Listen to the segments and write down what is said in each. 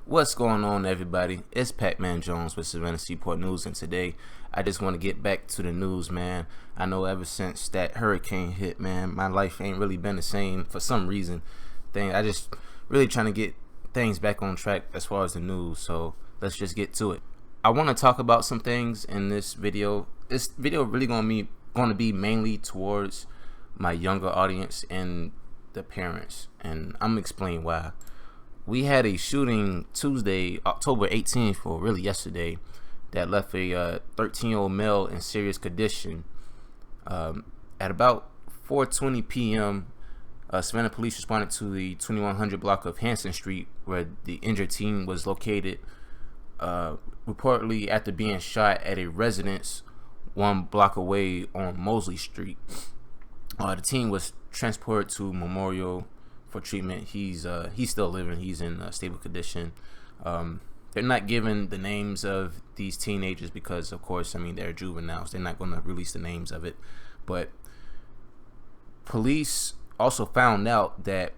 What's going on, everybody? It's Pac-Man Jones with Savannah Seaport News, and today I just want to get back to the news, man. I know ever since that hurricane hit, man, my life ain't really been the same for some reason. I just really trying to get things back on track as far as the news, so let's just get to it. I want to talk about some things in this video. This video really going to be mainly towards my younger audience and the parents, and I'm gonna explain why. We had a shooting Tuesday, October 18th, or really yesterday, that left a 13-year-old male in serious condition. At about 4:20 p.m., Savannah police responded to the 2100 block of Hanson Street, where the injured teen was located, reportedly after being shot at a residence 1 block away on Mosley Street. The teen was transported to Memorial for treatment. He's still living. He's in stable condition. They're not giving the names of these teenagers because, of course, I mean, they're juveniles. They're not going to release the names of it. But police also found out that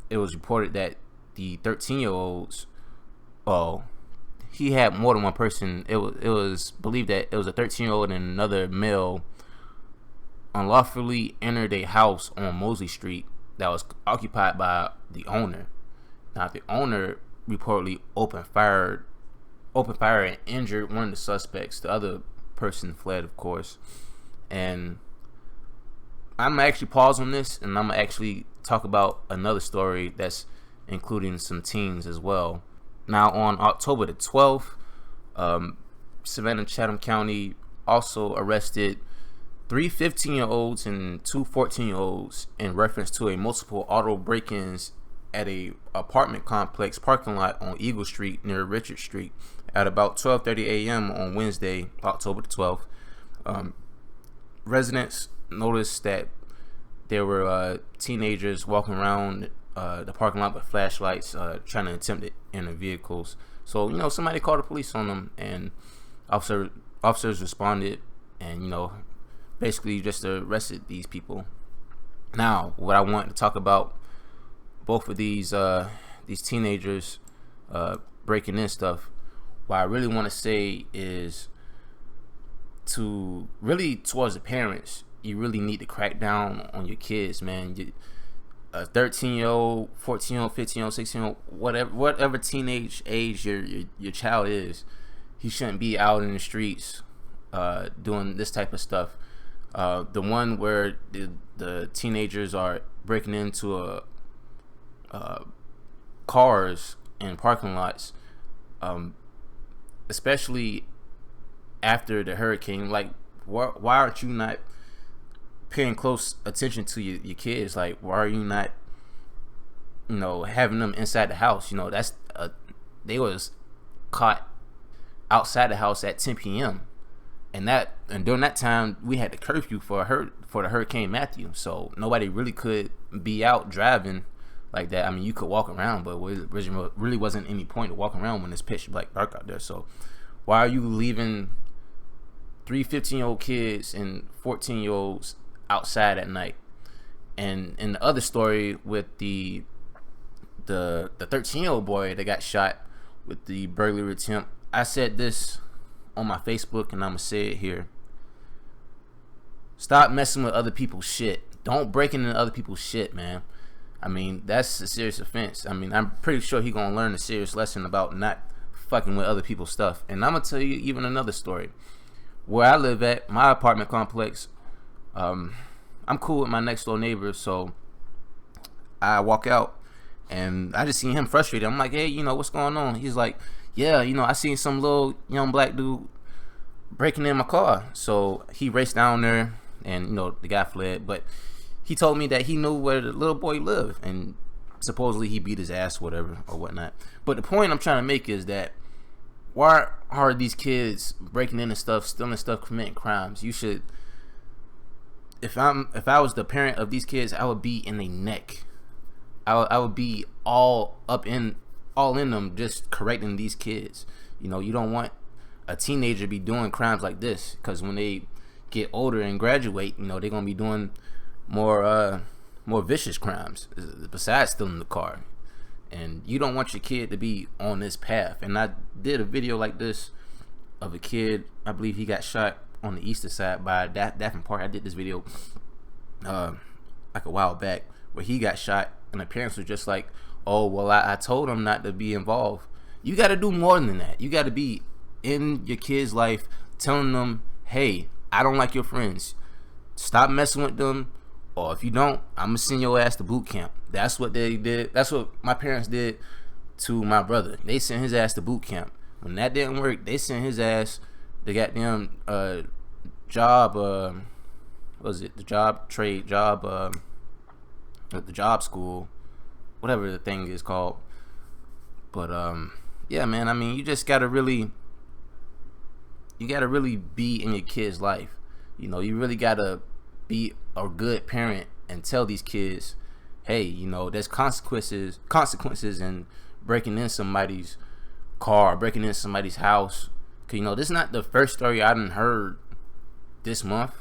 it was reported that the 13-year-olds, well, he had more than one person. It was believed that it was a 13-year-old and another male unlawfully entered a house on Mosley Street that was occupied by the owner. Now, the owner reportedly opened fire and injured one of the suspects. The other person fled, of course. And I'm gonna actually pause on this, and I'm gonna actually talk about another story that's including some teens as well. Now, on October the 12th, Savannah Chatham County also arrested 3 15-year-olds and 2 14-year-olds in reference to a multiple auto break-ins at a apartment complex parking lot on Eagle Street near Richard Street at about 12:30 a.m. on Wednesday, October the 12th. Residents noticed that there were teenagers walking around the parking lot with flashlights, trying to attempt to enter vehicles. So, somebody called the police on them, and officers responded, and, basically just arrested these people. Now, what I want to talk about, both of these teenagers breaking in stuff, what I really want to say is towards the parents, you really need to crack down on your kids, man. A 13-year-old, 14-year-old, 15-year-old, 16-year-old, whatever teenage age your child is, he shouldn't be out in the streets doing this type of stuff. The one where the teenagers are breaking into cars and parking lots, especially after the hurricane. Like, why aren't you not paying close attention to your kids? Like, why are you not, having them inside the house? They was caught outside the house at 10 p.m. And during that time, we had the curfew for the Hurricane Matthew, so nobody really could be out driving like that. I mean, you could walk around, but there really wasn't any point to walk around when it's pitch black dark out there. So why are you leaving 3 15-year-old kids and 14-year-olds outside at night? And in the other story with the 13-year-old boy that got shot with the burglary attempt, I said this on my Facebook, and I'm gonna say it here. Stop messing with other people's shit. Don't break into other people's shit, man. I mean, that's a serious offense. I mean, I'm pretty sure he gonna learn a serious lesson about not fucking with other people's stuff. And I'm gonna tell you even another story. Where I live at, my apartment complex, I'm cool with my next door neighbor, so I walk out and I just seen him frustrated. I'm like, hey, what's going on? He's like, yeah, I seen some little young black dude breaking in my car. So he raced down there, and the guy fled. But he told me that he knew where the little boy lived, and supposedly he beat his ass, whatever or whatnot. But the point I'm trying to make is that why are these kids breaking into stuff, stealing stuff, committing crimes? You should. If I was the parent of these kids, I would be in their neck. I would be all in them, just correcting these kids. You don't want a teenager to be doing crimes like this, because when they get older and graduate, they're gonna be doing more vicious crimes besides stealing the car. and you don't want your kid to be on this path. And I did a video like this of a kid, I believe he got shot on the eastern side by Daphne Park. I did this video like a while back where he got shot, and the parents were just like, oh, well, I told him not to be involved. You got to do more than that. You got to be in your kid's life, telling them, hey, I don't like your friends. Stop messing with them, or if you don't, I'm gonna send your ass to boot camp. That's what they did. That's what my parents did to my brother. They sent his ass to boot camp. When that didn't work, they sent his ass the goddamn job. What was it? The job the job school, whatever the thing is called. But yeah, man. I mean, you just gotta really be in your kid's life. You know, you really gotta be a good parent and tell these kids, hey, you know, there's consequences in breaking in somebody's car, breaking in somebody's house. Cause you know, this is not the first story I done heard this month,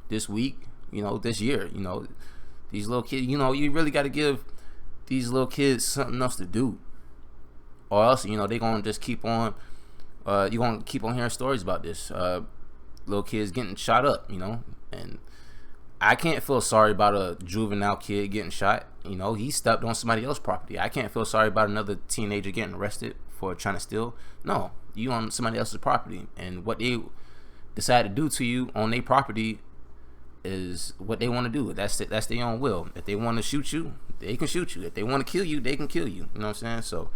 this week, you know, this year. You know, these little kids, you know, you really got to give these little kids something else to do, or else, you know, they gonna just keep on. You're gonna keep on hearing stories about this. Little kids getting shot up, you know, and I can't feel sorry about a juvenile kid getting shot. You know, he stepped on somebody else's property. I can't feel sorry about another teenager getting arrested for trying to steal. No, you on somebody else's property, and what they decide to do to you on their property is what they want to do. That's their own will. If they want to shoot you, they can shoot you. If they want to kill you, they can kill you. You know what I'm saying? So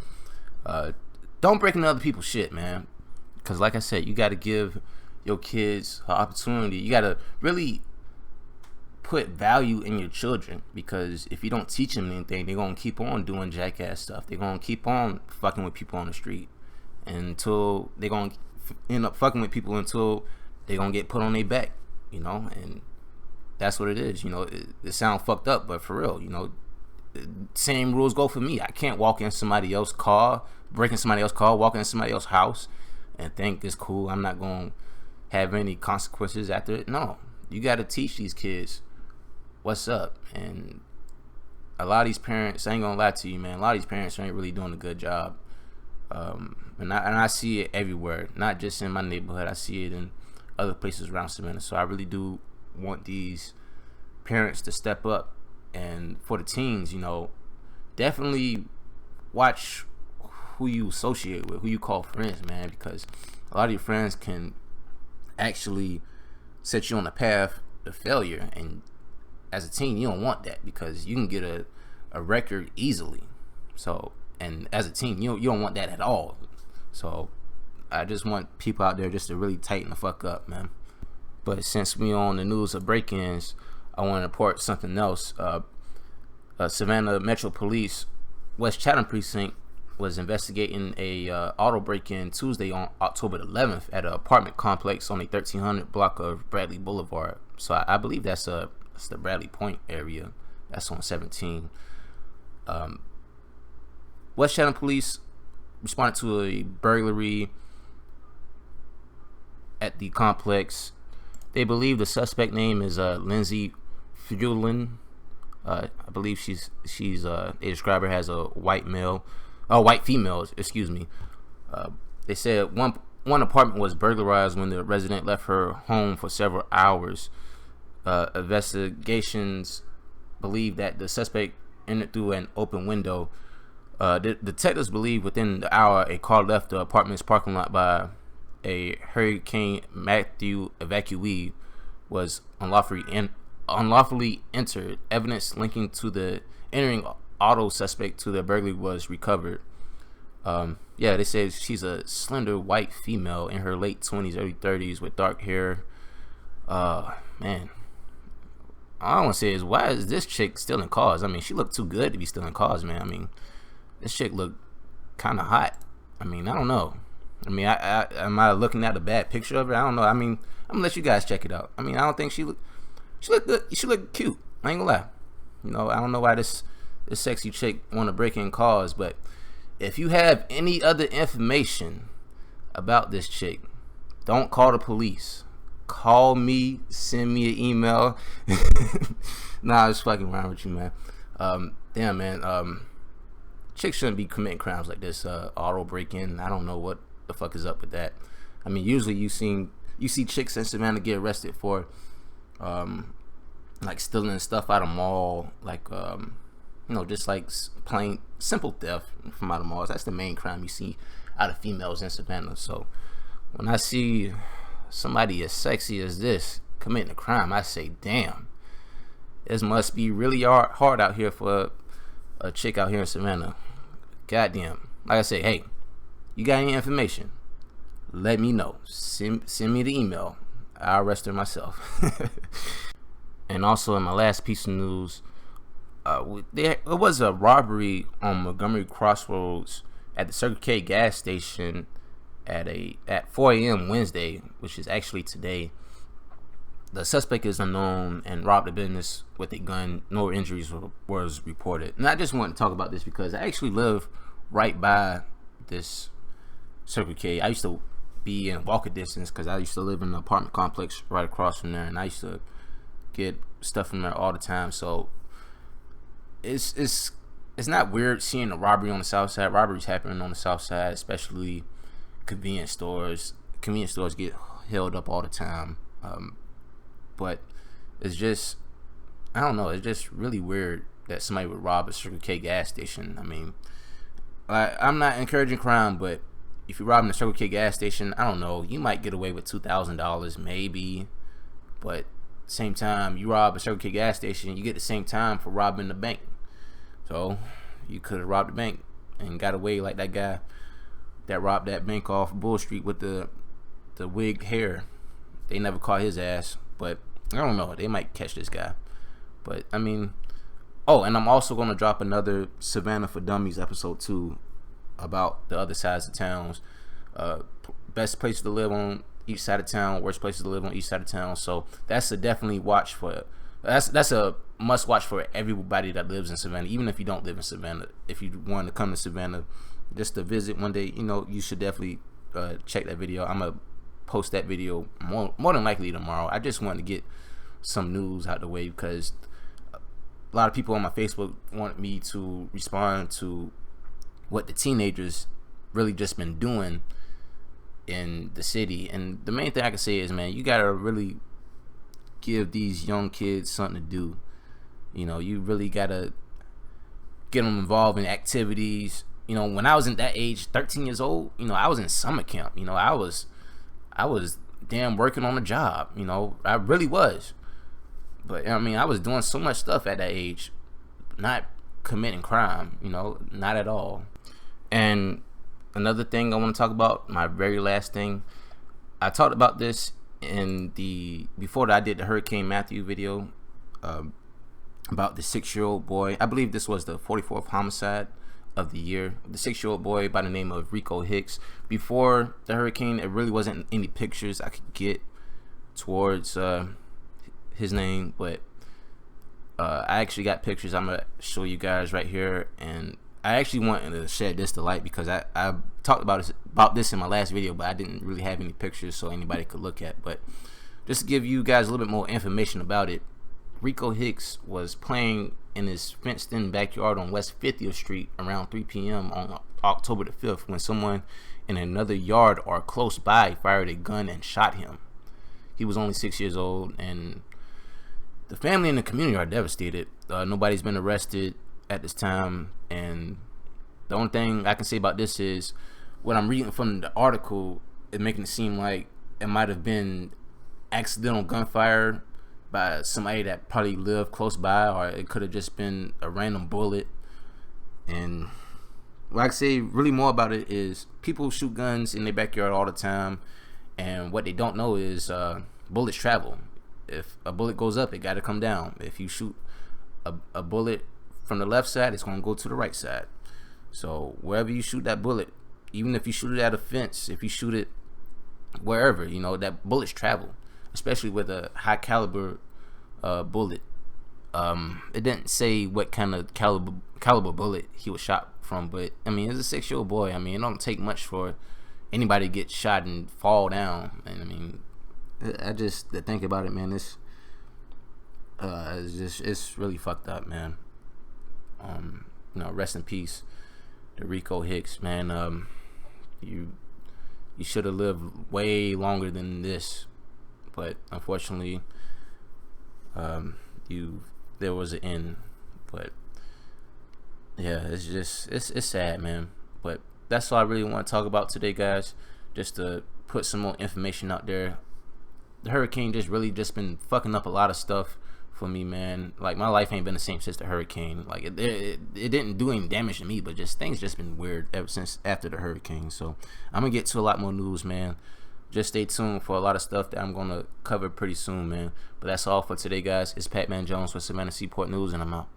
don't break into other people's shit, man. Because like I said, you got to give your kids an opportunity. You got to really put value in your children, because if you don't teach them anything, they're going to keep on doing jackass stuff. They're going to keep on fucking with people on the street until they're going to end up fucking with people until they're going to get put on their back, you know. And that's what it is. You know, it sounds fucked up, but for real, you know, same rules go for me. I can't walk in somebody else's car, break in somebody else's car, walk in somebody else's house and think it's cool. I'm not going to have any consequences after it. No, you got to teach these kids what's up. And a lot of these parents, I ain't gonna lie to you, man, a lot of these parents ain't really doing a good job. And I see it everywhere, not just in my neighborhood. I see it in other places around Savannah. So I really do want these parents to step up. And for the teens, you know, definitely watch who you associate with, who you call friends, man, because a lot of your friends can actually set you on a path to failure. And as a teen, you don't want that, because you can get a record easily. So, and as a teen, you don't want that at all. So I just want people out there just to really tighten the fuck up, man. But since we on the news of break-ins, I want to report something else. Savannah Metro Police West Chatham Precinct was investigating a auto break-in Tuesday on October 11th at an apartment complex on the 1300 block of Bradley Boulevard. So I believe that's the Bradley Point area. That's on 17. West Chatham Police responded to a burglary at the complex. They believe the suspect name is Lindsay Fulin. I believe she's they describe her as a white female, excuse me. They said one apartment was burglarized when the resident left her home for several hours. Investigations believe that the suspect entered through an open window. The detectives believe within the hour a car left the apartment's parking lot by a Hurricane Matthew evacuee was unlawfully entered. Evidence linking to the entering auto suspect to the burglary was recovered. They say she's a slender white female in her late 20s, early 30s with dark hair. Man, all I want to say is, why is this chick stealing cars? I mean, she looked too good to be stealing cars, man. I mean, this chick looked kind of hot. I mean, I don't know. I mean, am I looking at a bad picture of her? I don't know. I mean, I'm gonna let you guys check it out. I mean, I don't think she looked good. She looked cute. I ain't gonna lie. You know, I don't know why this sexy chick want to break in cars, but if you have any other information about this chick, don't call the police. Call me, send me an email. Nah, I was fucking around with you, man. Damn, man. chicks shouldn't be committing crimes like this. Auto break-in. I don't know what the fuck is up with that. I mean, usually you see chicks in Savannah get arrested for like stealing stuff out of mall, like just like plain simple theft from out of malls. That's the main crime you see out of females in Savannah. So when I see somebody as sexy as this committing a crime, I say, damn, this must be really hard out here for a chick out here in Savannah. Goddamn. Like I say, hey, you got any information? Let me know. Send me the email. I'll arrest her myself. And also, in my last piece of news, there was a robbery on Montgomery Crossroads at the Circle K gas station at 4 a.m. Wednesday, which is actually today. The suspect is unknown and robbed a business with a gun. No injuries was reported. And I just want to talk about this because I actually live right by this Circle K. I used to be in walking distance because I used to live in an apartment complex right across from there, and I used to get stuff from there all the time. So it's not weird seeing a robbery on the south side. Robberies happening on the south side, especially convenience stores. Convenience stores get held up all the time. But it's just, I don't know, it's just really weird that somebody would rob a Circle K gas station. I mean, I'm not encouraging crime, but if you're robbing a Circle K gas station, I don't know, you might get away with $2,000 maybe, but at the same time, you rob a Circle K gas station, you get the same time for robbing the bank. So you could have robbed the bank and got away like that guy that robbed that bank off Bull Street with the wig hair. They never caught his ass, but I don't know, they might catch this guy. But I mean, oh, and I'm also going to drop another Savannah for Dummies episode 2 about the other sides of towns, best places to live on each side of town, worst places to live on each side of town. So that's a definitely watch for. That's a must watch for everybody that lives in Savannah, even if you don't live in Savannah. If you want to come to Savannah just to visit one day, you should definitely check that video. I'm gonna post that video more than likely tomorrow. I just wanted to get some news out the way because a lot of people on my Facebook want me to respond to what the teenagers really just been doing in the city. And the main thing I can say is, man, you gotta really give these young kids something to do. You really gotta get them involved in activities. When I was in that age, 13 years old, I was in summer camp. I was damn working on a job. I really was. But I mean, I was doing so much stuff at that age, not committing crime, not at all. And another thing I want to talk about, my very last thing, I talked about this before I did the Hurricane Matthew video, about the 6-year-old boy. I believe this was the 44th homicide of the year. The 6-year-old boy by the name of Rico Hicks. Before the hurricane, it really wasn't any pictures I could get towards his name, but I actually got pictures. I'm gonna show you guys right here, and I actually wanted to shed this to light because I talked about this in my last video, but I didn't really have any pictures so anybody could look at. But just to give you guys a little bit more information about it, Rico Hicks was playing in his fenced-in backyard on West 50th Street around 3 p.m. on October the 5th when someone in another yard or close by fired a gun and shot him. He was only 6 years old, and the family and the community are devastated. Nobody's been arrested at this time, and the only thing I can say about this is what I'm reading from the article is making it seem like it might have been accidental gunfire by somebody that probably lived close by, or it could have just been a random bullet. And what I can say really more about it is people shoot guns in their backyard all the time, and what they don't know is bullets travel. If a bullet goes up, it got to come down. If you shoot a bullet from the left side, it's going to go to the right side. So wherever you shoot that bullet, even if you shoot it at a fence, if you shoot it wherever, that bullets travel, especially with a high caliber bullet. It didn't say what kind of caliber bullet he was shot from, but I mean, it's a 6-year-old boy. I mean, it don't take much for anybody to get shot and fall down. And I mean, I just to think about it, man, it's really fucked up, man. Rest in peace the Rico Hicks, man. You should have lived way longer than this, but unfortunately, there was an end. But yeah, it's sad, man. But that's all I really want to talk about today, guys. Just to put some more information out there. The hurricane just been fucking up a lot of stuff for me, man. Like, my life ain't been the same since the hurricane. Like, it didn't do any damage to me, but just things just been weird ever since after the hurricane. So I'm gonna get to a lot more news, man. Just stay tuned for a lot of stuff that I'm gonna cover pretty soon, man. But that's all for today, guys. It's Pac-Man Jones with Savannah Seaport News, and I'm out.